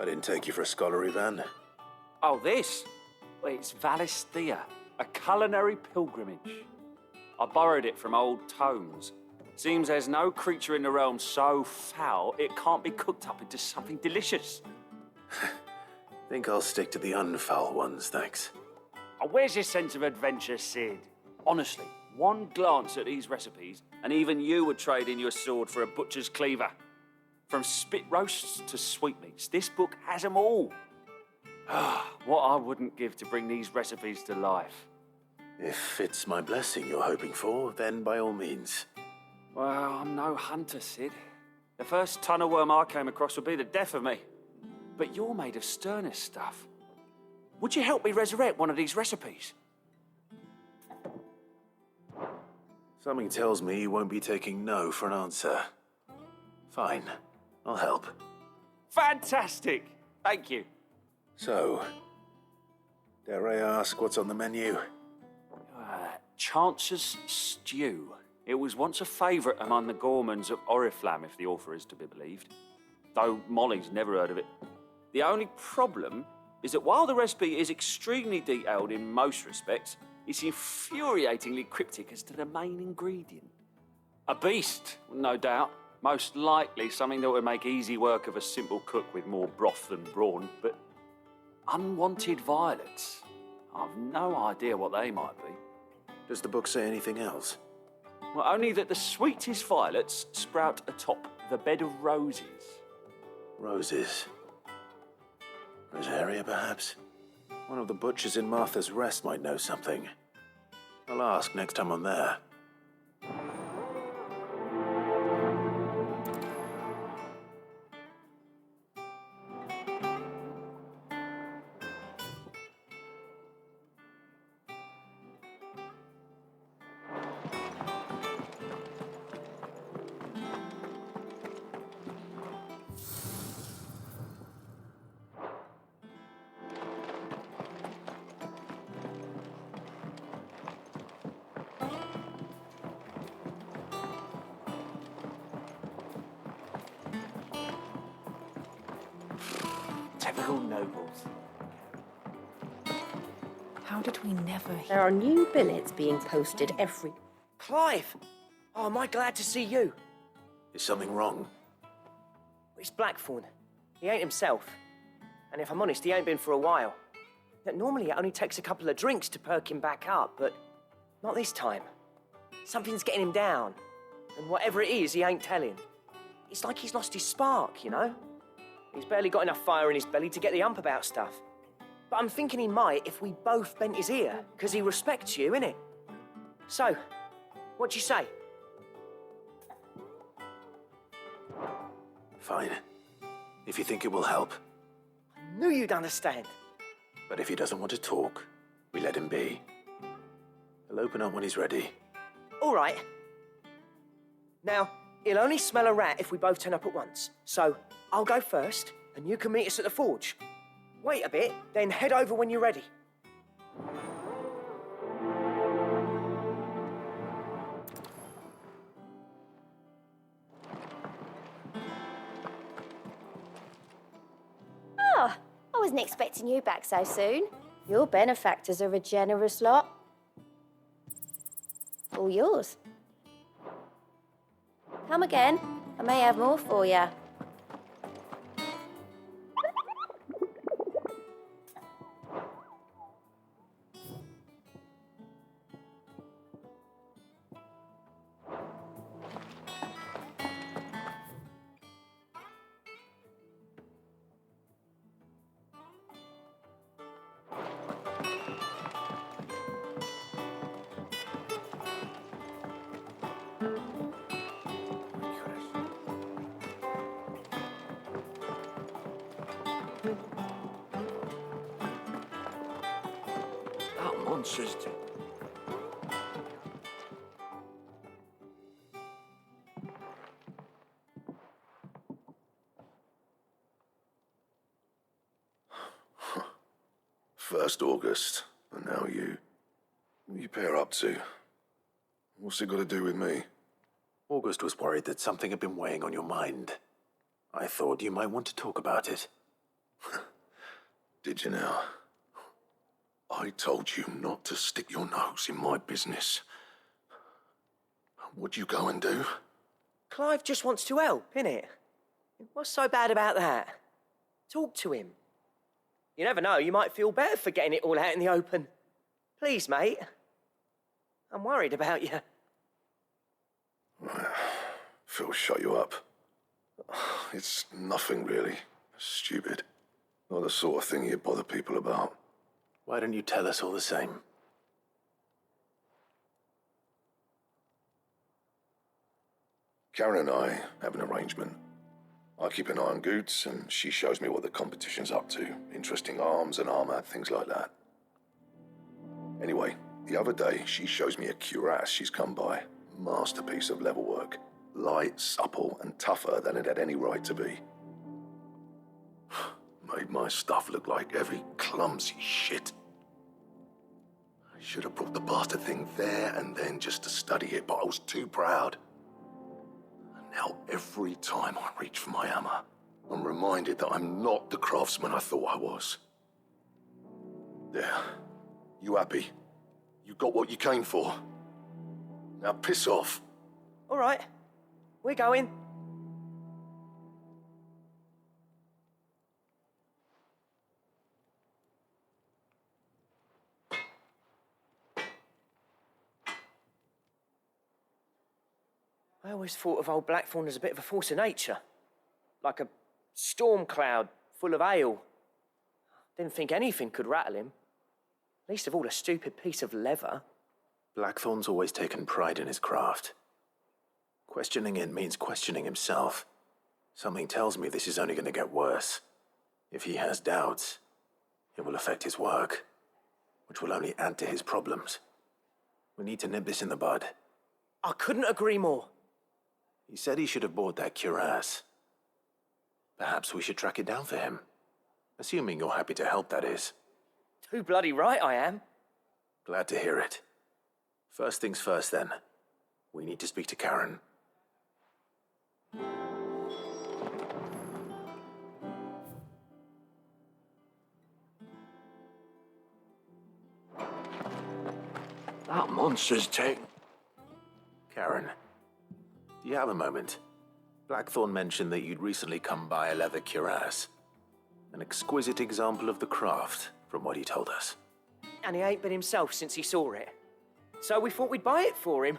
didn't take you for a scholarly van. Oh, this? Well, it's Valisthea, a culinary pilgrimage. I borrowed it from old tomes. Seems there's no creature in the realm so foul it can't be cooked up into something delicious. Think I'll stick to the unfoul ones, thanks. Oh, where's your sense of adventure, Sid? Honestly, one glance at these recipes, and even you would trade in your sword for a butcher's cleaver. From spit roasts to sweetmeats, this book has them all. What I wouldn't give to bring these recipes to life. If it's my blessing you're hoping for, then by all means. Well, I'm no hunter, Sid. The first tunnel worm I came across would be the death of me. But you're made of sterner stuff. Would you help me resurrect one of these recipes? Something tells me you won't be taking no for an answer. Fine, I'll help. Fantastic! Thank you. So, dare I ask what's on the menu? Chance's Stew. It was once a favourite among the gourmands of Oriflamme, if the author is to be believed. Though Molly's never heard of it. The only problem is that while the recipe is extremely detailed in most respects, it's infuriatingly cryptic as to the main ingredient. A beast, no doubt. Most likely something that would make easy work of a simple cook with more broth than brawn, but unwanted violets. I've no idea what they might be. Does the book say anything else? Well, only that the sweetest violets sprout atop the bed of roses. Roses. Rosaria, perhaps? One of the butchers in Martha's Rest might know something. I'll ask next time I'm there. Typical nobles. How did we never hear? There are new billets being posted every... Clive! Oh, am I glad to see you? Is something wrong? It's Blackthorn. He ain't himself. And if I'm honest, he ain't been for a while. Now, normally it only takes a couple of drinks to perk him back up, but not this time. Something's getting him down. And whatever it is, he ain't telling. It's like he's lost his spark, you know? He's barely got enough fire in his belly to get the ump about stuff. But I'm thinking he might if we both bent his ear, because he respects you, innit? So, what do you say? Fine. If you think it will help. I knew you'd understand. But if he doesn't want to talk, we let him be. He'll open up when he's ready. All right. Now, he'll only smell a rat if we both turn up at once. So, I'll go first, and you can meet us at the forge. Wait a bit, then head over when you're ready. Oh, I wasn't expecting you back so soon. Your benefactors are a generous lot. All yours. Come again. I may have more for you. That monster's dead. First August, and now you. What you pair up to? What's it got to do with me? August was worried that something had been weighing on your mind. I thought you might want to talk about it. Did you now? I told you not to stick your nose in my business. What'd you go and do? Clive just wants to help, innit? What's so bad about that? Talk to him. You never know, you might feel better for getting it all out in the open. Please, mate. I'm worried about you. Phil shut you up. It's nothing really. Stupid. Not the sort of thing you bother people about. Why don't you tell us all the same? Karen and I have an arrangement. I keep an eye on Goots, and she shows me what the competition's up to. Interesting arms and armor, things like that. Anyway, the other day, she shows me a cuirass she's come by. Masterpiece of level work. Light, supple, and tougher than it had any right to be. Made my stuff look like heavy, clumsy shit. I should have brought the bastard thing there and then just to study it, but I was too proud. And now every time I reach for my hammer, I'm reminded that I'm not the craftsman I thought I was. There. You happy? You got what you came for. Now piss off. All right, we're going. I always thought of old Blackthorn as a bit of a force of nature. Like a storm cloud full of hail. Didn't think anything could rattle him. Least of all a stupid piece of leather. Blackthorn's always taken pride in his craft. Questioning it means questioning himself. Something tells me this is only going to get worse. If he has doubts, it will affect his work, which will only add to his problems. We need to nip this in the bud. I couldn't agree more. He said he should have bought that cuirass. Perhaps we should track it down for him. Assuming you're happy to help, that is. Too bloody right I am. Glad to hear it. First things first, then. We need to speak to Karen. That monster's take. Karen, do you have a moment? Blackthorn mentioned that you'd recently come by a leather cuirass. An exquisite example of the craft, from what he told us. And he ain't been himself since he saw it. So we thought we'd buy it for him.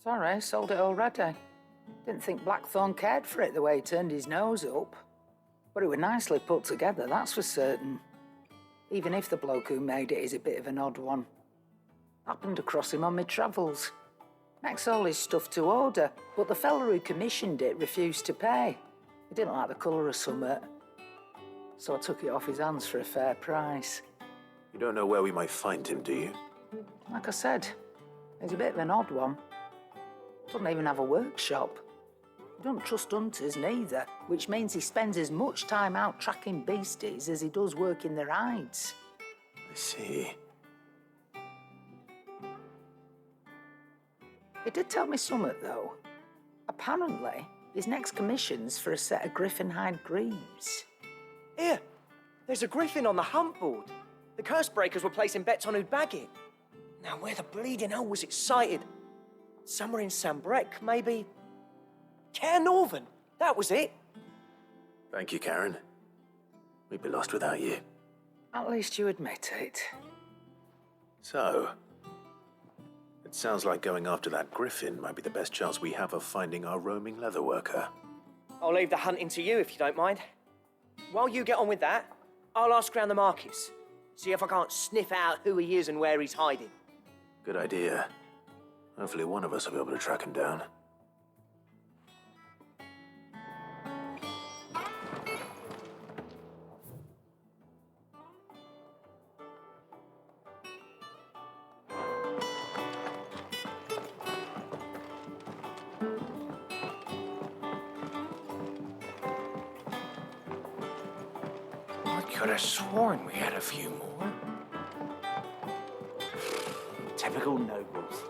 Sorry, sold it already. Didn't think Blackthorn cared for it the way he turned his nose up. But it was nicely put together, that's for certain. Even if the bloke who made it is a bit of an odd one. Happened across him on my travels. Makes all his stuff to order, but the fella who commissioned it refused to pay. He didn't like the colour of summit. So I took it off his hands for a fair price. You don't know where we might find him, do you? Like I said, he's a bit of an odd one. Doesn't even have a workshop. He don't trust hunters neither, which means he spends as much time out tracking beasties as he does working their hides. I see. He did tell me something, though. Apparently, his next commission's for a set of griffin hide greaves. Here, there's a griffin on the hunt board. The curse breakers were placing bets on who'd bag it. Now, where the bleeding hell was it sighted? Somewhere in Sambrec, maybe? Care Northern, that was it. Thank you, Karen. We'd be lost without you. At least you admit it. So, it sounds like going after that griffin might be the best chance we have of finding our roaming leather worker. I'll leave the hunting to you if you don't mind. While you get on with that, I'll ask around the markets. See if I can't sniff out who he is and where he's hiding. Good idea. Hopefully one of us will be able to track him down. I could have sworn we had a few more. Typical nobles.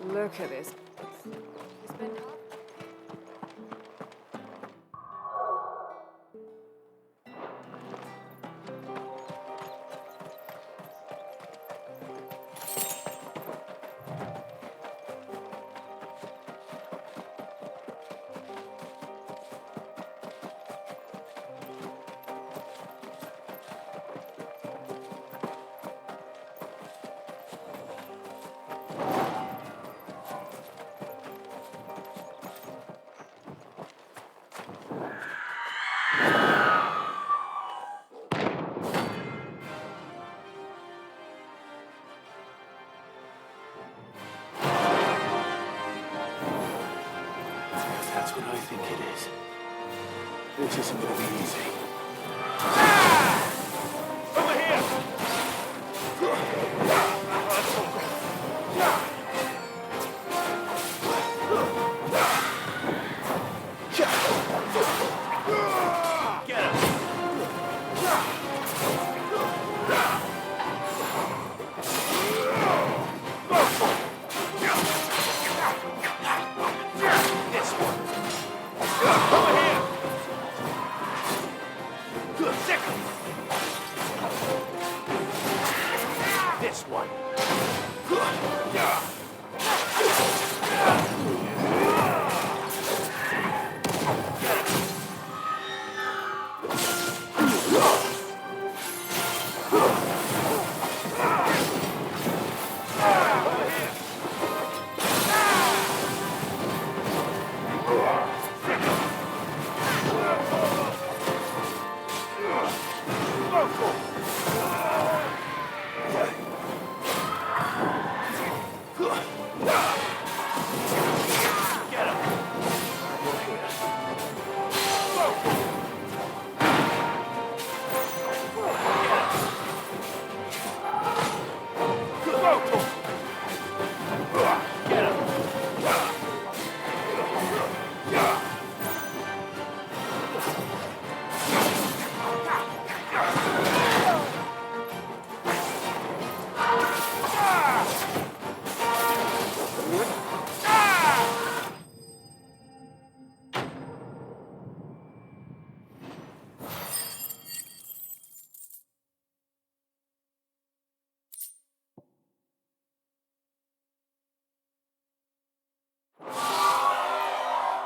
Look at this. That's what I think it is. This isn't gonna be easy. Over here! Get him! This one. Over here! Second. This one.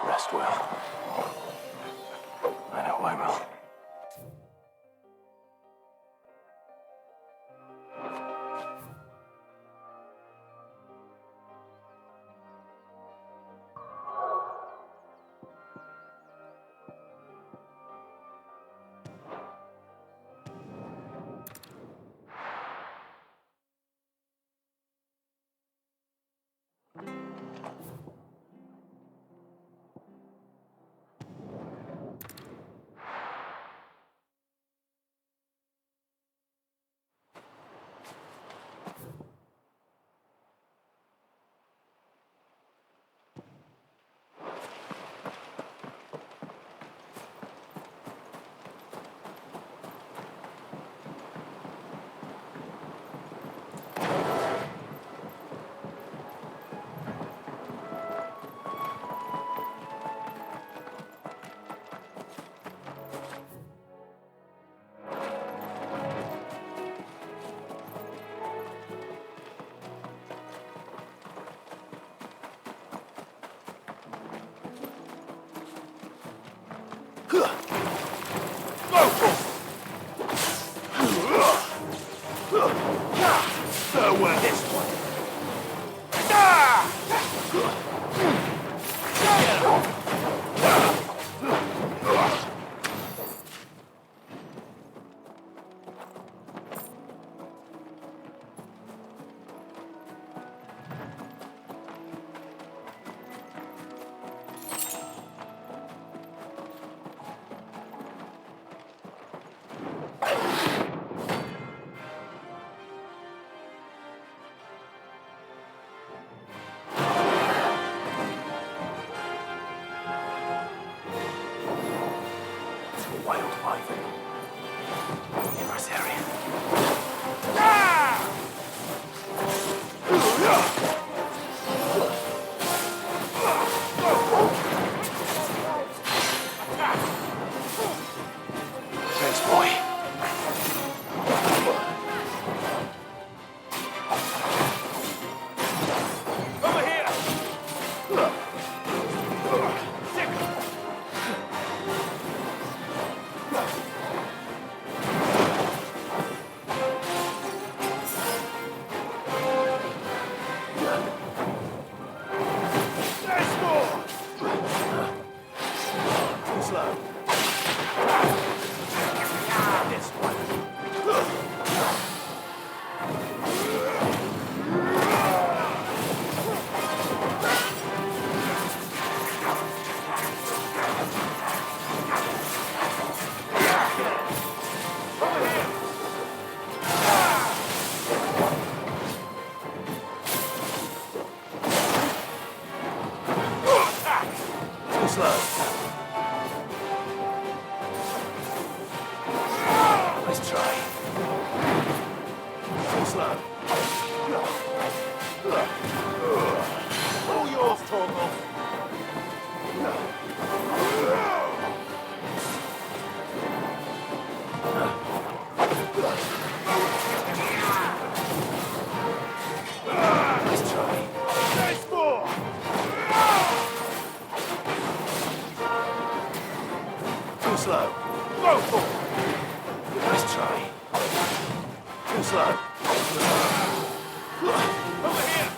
Rest well. I know I will. private. In this area. Thanks, boy. Over here! Too slow. This one. Too slow. Let's try. Too slow. All yours, Torgal. Let's try. There's more! Too slow. Go for it. Let's try. Too slow. Over here.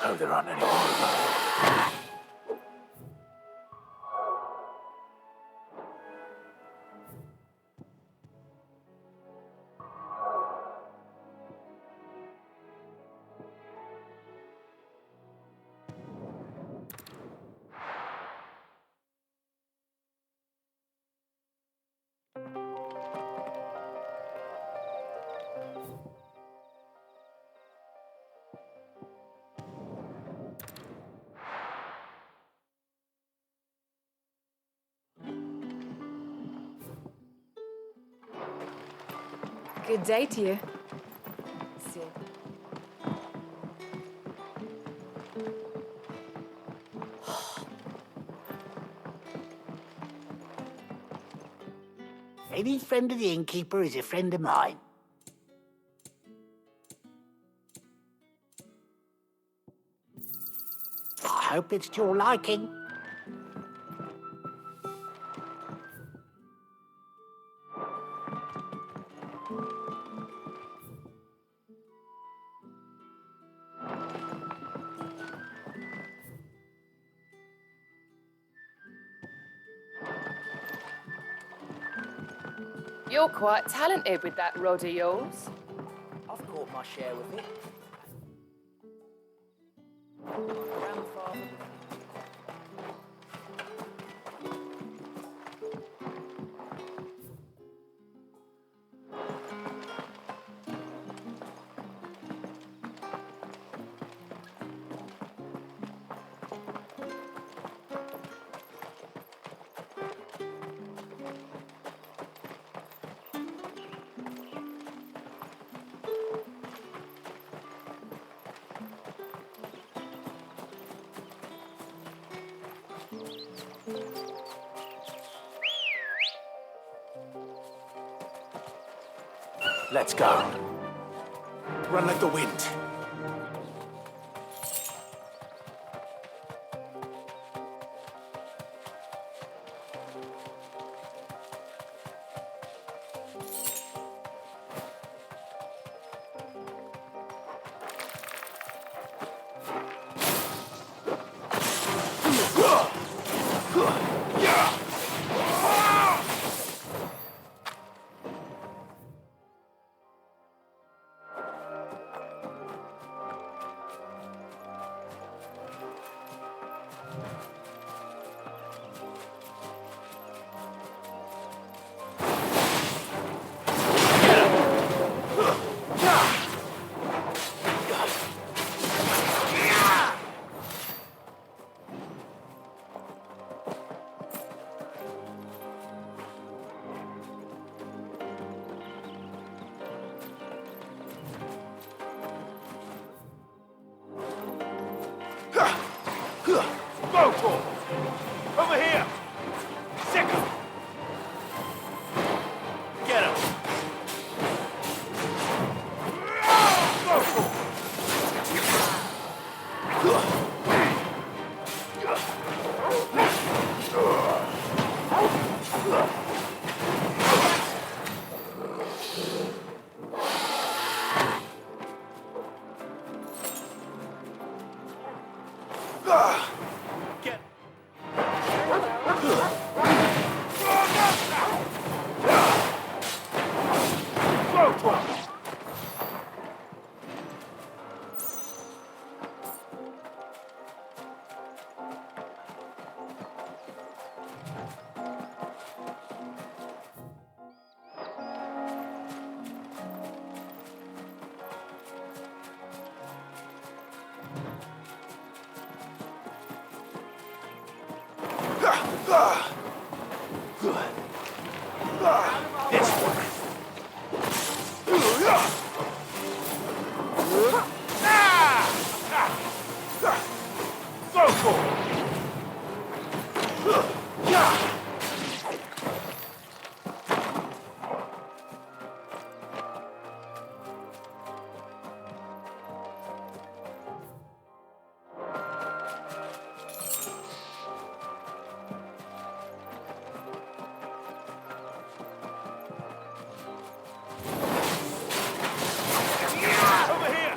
Hope there aren't any more of them. Good day to you. See. Any friend of the innkeeper is a friend of mine. I hope it's to your liking. You're quite talented with that rod of yours. I've caught my share with it. Grandfather. Let's go. Run like the wind. Go for it! Over here! Second! Get him! Go for it! Get go for it! This one. Go for it. Over here.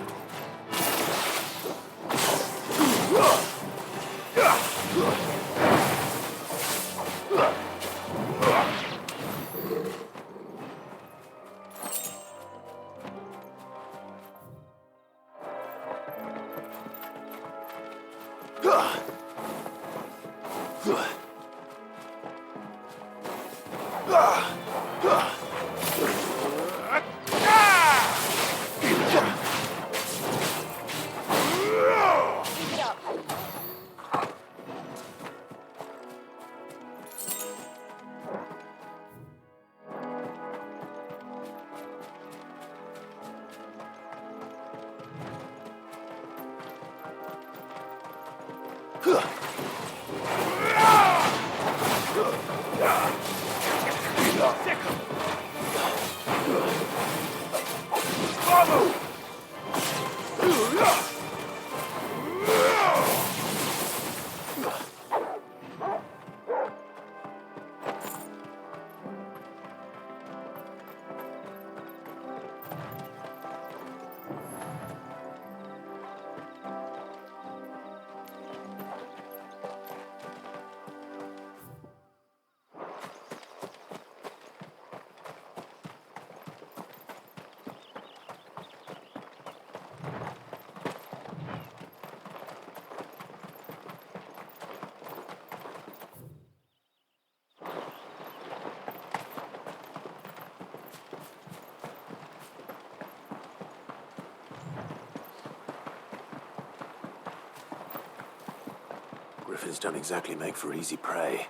Griffins don't exactly make for easy prey.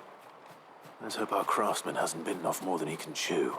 Let's hope our craftsman hasn't bitten off more than he can chew.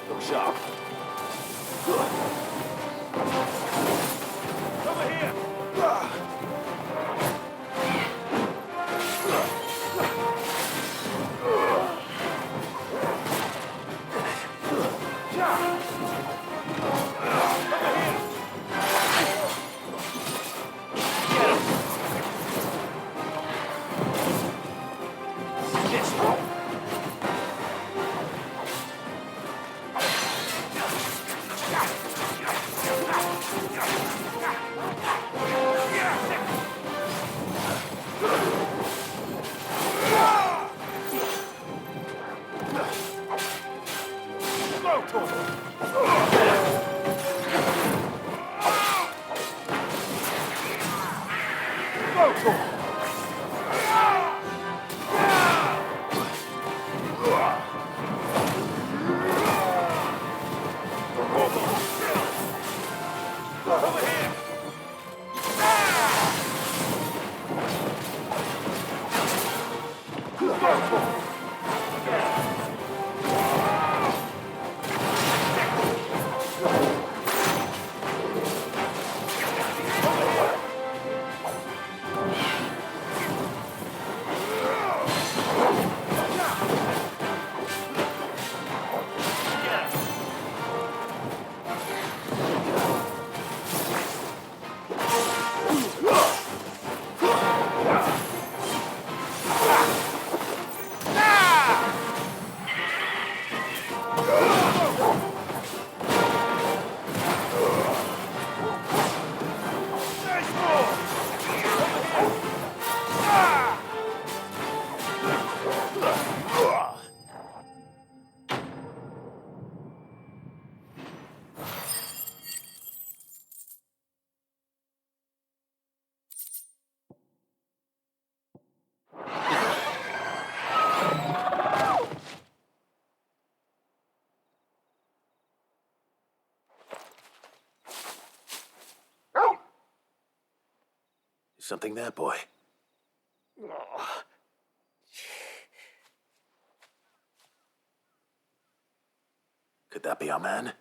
Look sharp. Over here. Something there, boy. Could that be our man?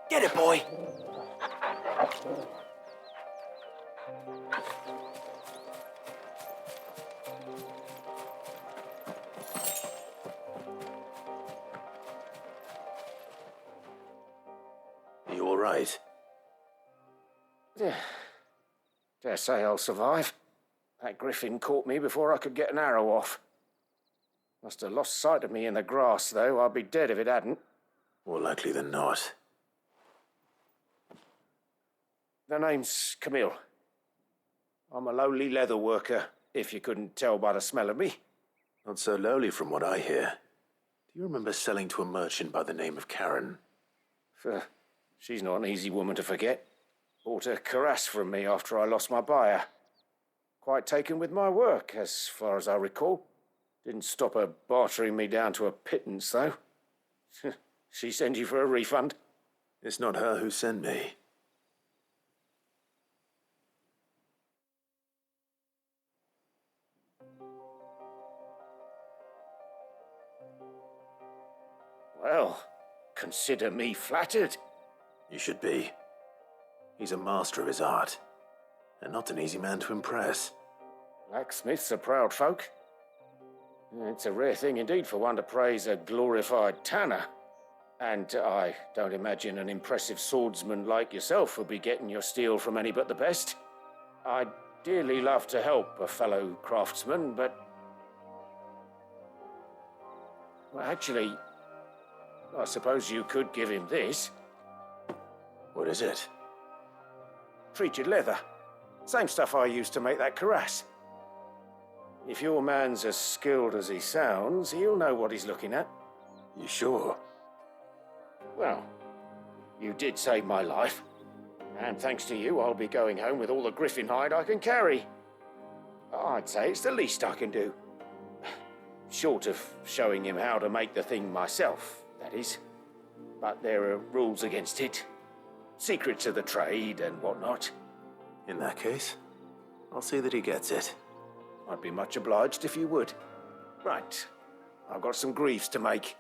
Get it, boy! Are you all right? Dare say I'll survive. That griffin caught me before I could get an arrow off. Must have lost sight of me in the grass, though. I'd be dead if it hadn't. More likely than not. The name's Camille. I'm a lowly leather worker, if you couldn't tell by the smell of me. Not so lowly from what I hear. Do you remember selling to a merchant by the name of Karen? She's not an easy woman to forget. Bought a cuirass from me after I lost my buyer. Quite taken with my work, as far as I recall. Didn't stop her bartering me down to a pittance, though. She sent you for a refund? It's not her who sent me. Well, consider me flattered. You should be. He's a master of his art, and not an easy man to impress. Blacksmiths are proud folk. It's a rare thing indeed for one to praise a glorified tanner. And I don't imagine an impressive swordsman like yourself will be getting your steel from any but the best. I'd dearly love to help a fellow craftsman, but... Well, actually, I suppose you could give him this. What is it? Treated leather. Same stuff I used to make that cuirass. If your man's as skilled as he sounds, he'll know what he's looking at. You sure? Well, you did save my life. And thanks to you, I'll be going home with all the griffin hide I can carry. I'd say it's the least I can do. Short of showing him how to make the thing myself, that is. But there are rules against it. Secrets of the trade and whatnot. In that case, I'll see that he gets it. I'd be much obliged if you would. Right. I've got some greaves to make.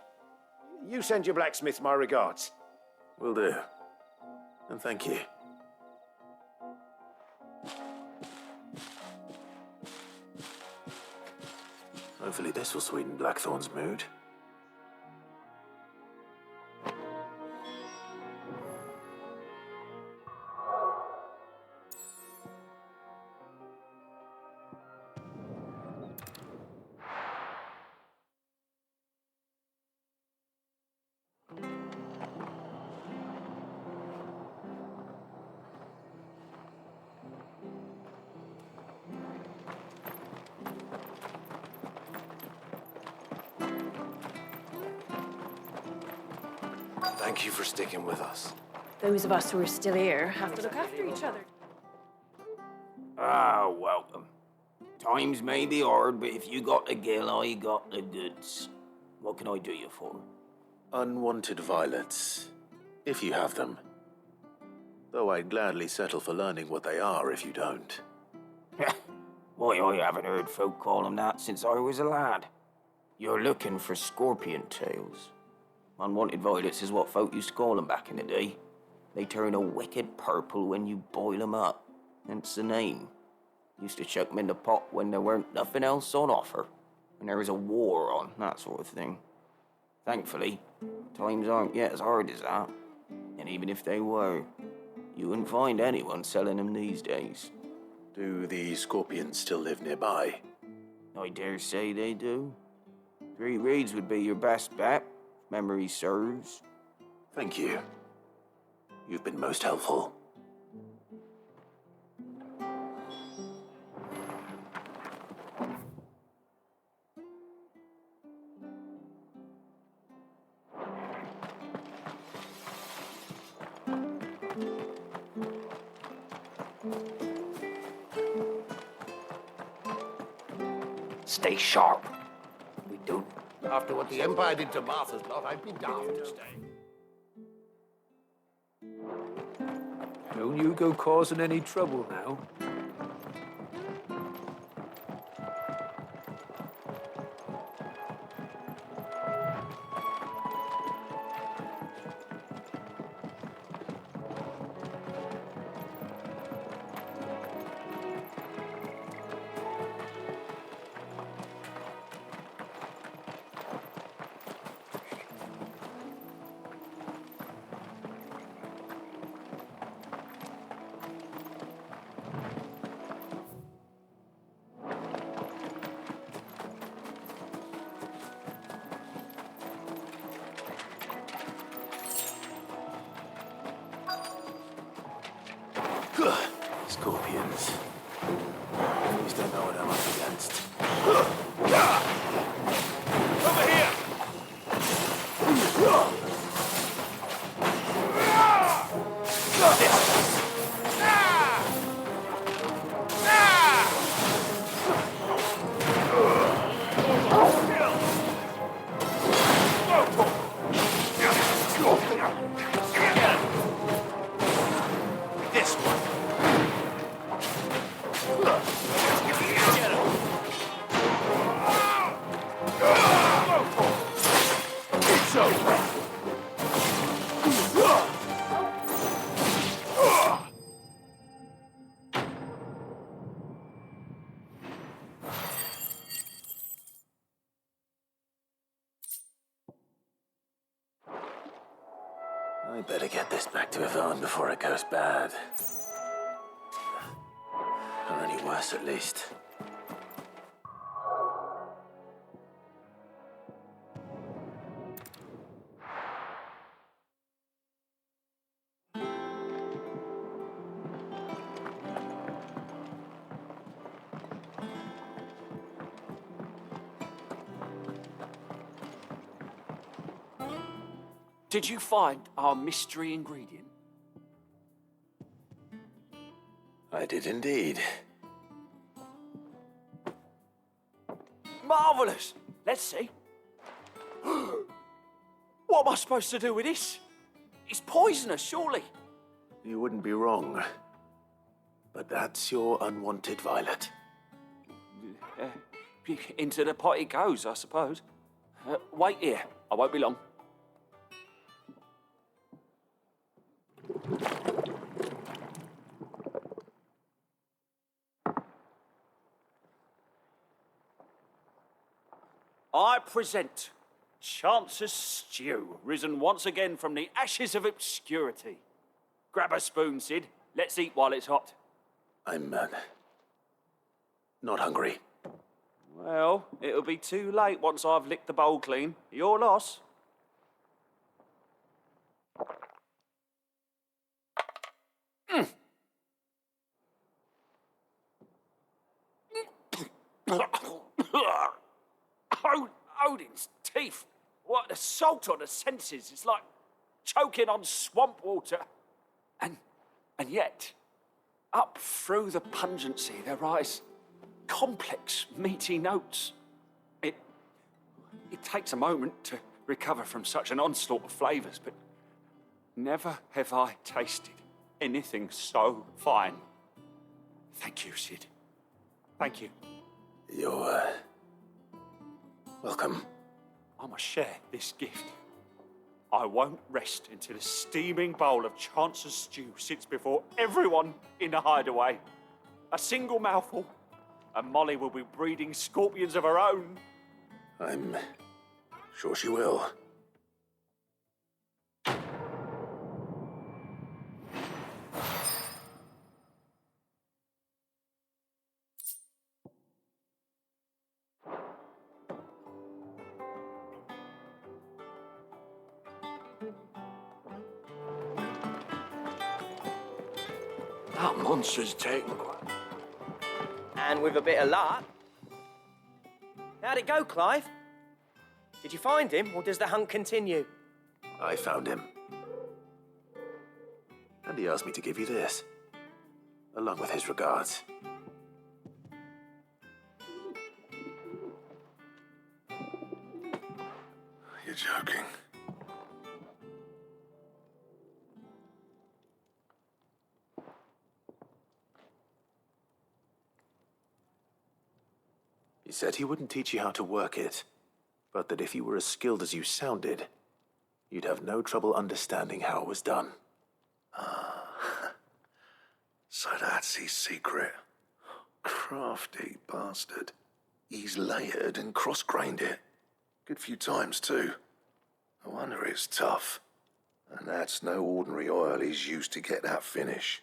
You send your blacksmith my regards. Will do. And thank you. Hopefully this will sweeten Blackthorn's mood. Thank you for sticking with us. Those of us who are still here have to look after each other. Ah, welcome. Times may be hard, but if you got the gill, I got the goods. What can I do you for? Unwanted violets, if you have them. Though I'd gladly settle for learning what they are if you don't. Why, I haven't heard folk call them that since I was a lad. You're looking for scorpion tails. Unwanted violets is what folk used to call them back in the day. They turn a wicked purple when you boil them up. Hence the name. Used to chuck them in the pot when there weren't nothing else on offer. When there was a war on, that sort of thing. Thankfully, times aren't yet as hard as that. And even if they were, you wouldn't find anyone selling them these days. Do the scorpions still live nearby? I dare say they do. 3 Reeds would be your best bet, if memory serves. Thank you. You've been most helpful. Stay sharp. We do. After what the Empire did to Martha's lot, I'd be daft to stay. Don't you go causing any trouble now. Scorpions. At least I know what I'm up against. Over here! This one. It's over. I better get this back to Yvonne before it goes bad. Or any worse, at least. Did you find our mystery ingredient? I did indeed. Marvellous! Let's see. What am I supposed to do with this? It's poisonous, surely. You wouldn't be wrong. But that's your unwanted violet. Into the pot it goes, I suppose. Wait here. I won't be long. I present Chance's stew, risen once again from the ashes of obscurity. Grab a spoon, Sid. Let's eat while it's hot. I'm, not hungry. Well, it'll be too late once I've licked the bowl clean. Your loss. Odin's teeth. What assault on the senses. It's like choking on swamp water. And yet, up through the pungency, there rise complex, meaty notes. It takes a moment to recover from such an onslaught of flavours, but never have I tasted anything so fine. Thank you, Sid. Thank you. You're, welcome. I must share this gift. I won't rest until a steaming bowl of Chance's stew sits before everyone in the hideaway. A single mouthful, and Molly will be breeding scorpions of her own. I'm sure she will. That monster's taken. And with a bit of luck. How'd it go, Clive? Did you find him, or does the hunt continue? I found him. And he asked me to give you this, along with his regards. You're joking. He said he wouldn't teach you how to work it, but that if you were as skilled as you sounded, you'd have no trouble understanding how it was done. So that's his secret. Crafty bastard. He's layered and cross-grained it. Good few times, too. No wonder it's tough. And that's no ordinary oil he's used to get that finish.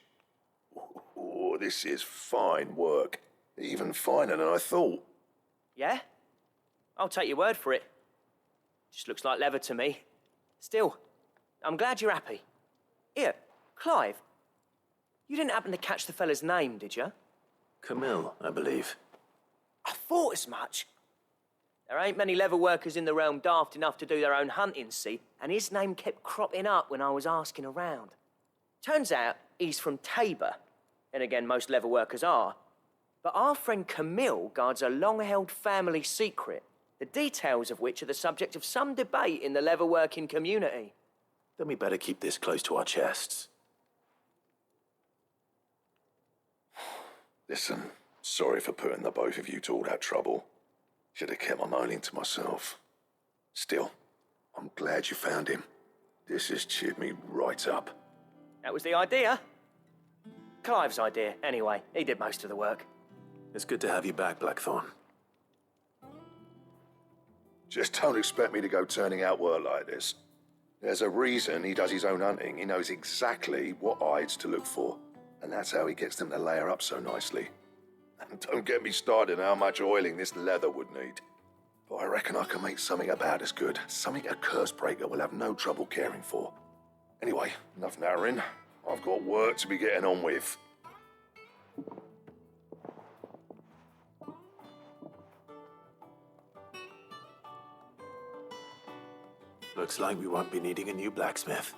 Oh, this is fine work. Even finer than I thought. Yeah? I'll take your word for it. Just looks like leather to me. Still, I'm glad you're happy. Here, Clive, you didn't happen to catch the fella's name, did you? Camille, I believe. I thought as much. There ain't many leather workers in the realm daft enough to do their own hunting, see, and his name kept cropping up when I was asking around. Turns out he's from Tabor, and again, most leather workers are. But our friend Camille guards a long-held family secret, the details of which are the subject of some debate in the leather-working community. Then we better keep this close to our chests. Listen, sorry for putting the both of you to all that trouble. Should have kept my moaning to myself. Still, I'm glad you found him. This has cheered me right up. That was the idea. Clive's idea, anyway. He did most of the work. It's good to have you back, Blackthorn. Just don't expect me to go turning out work like this. There's a reason he does his own hunting. He knows exactly what hides to look for. And that's how he gets them to layer up so nicely. And don't get me started on how much oiling this leather would need. But I reckon I can make something about as good. Something a curse breaker will have no trouble caring for. Anyway, enough narrowing. I've got work to be getting on with. Looks like we won't be needing a new blacksmith.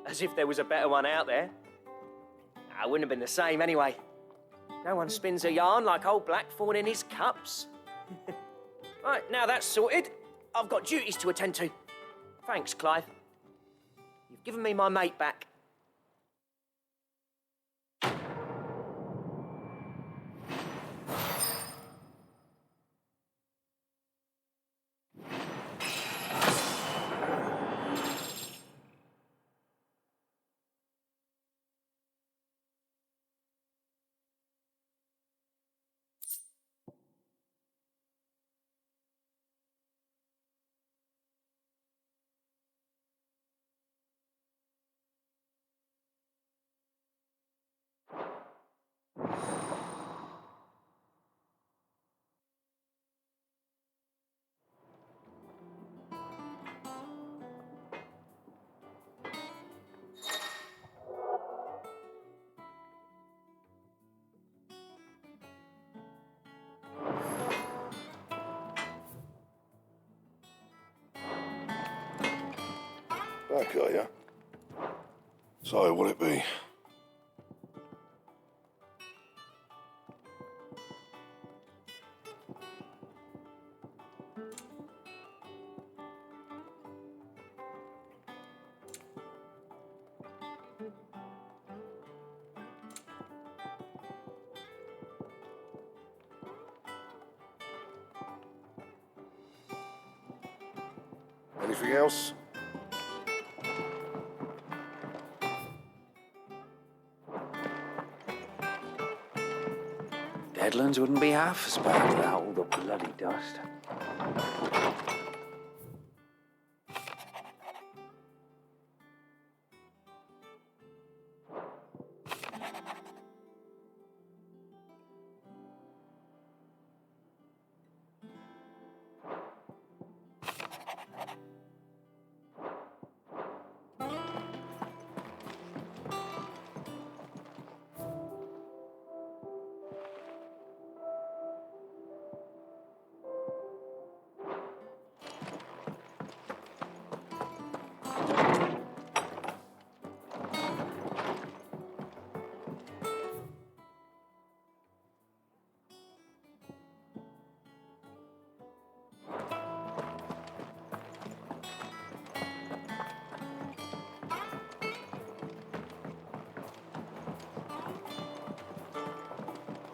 As if there was a better one out there. I wouldn't have been the same anyway. No one spins a yarn like old Blackthorn in his cups. Right, now that's sorted, I've got duties to attend to. Thanks, Clive. You've given me my mate back. Back, are you? So, what'll it be? Anything else? Deadlands wouldn't be half as bad without all the bloody dust.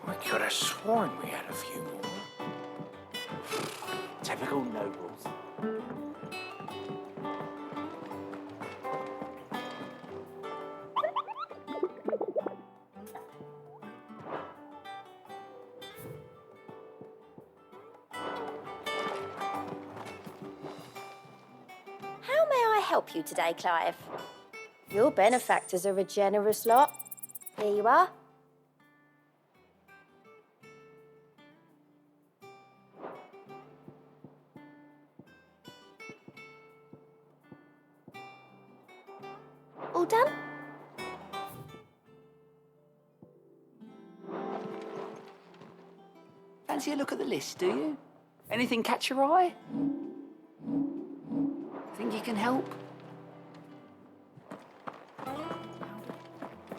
I could have sworn we had a few more. Typical nobles. How may I help you today, Clive? Your benefactors are a generous lot. Here you are. All done? Fancy a look at the list, do you? Anything catch your eye? Think you can help?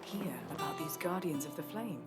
Hear about these Guardians of the Flame.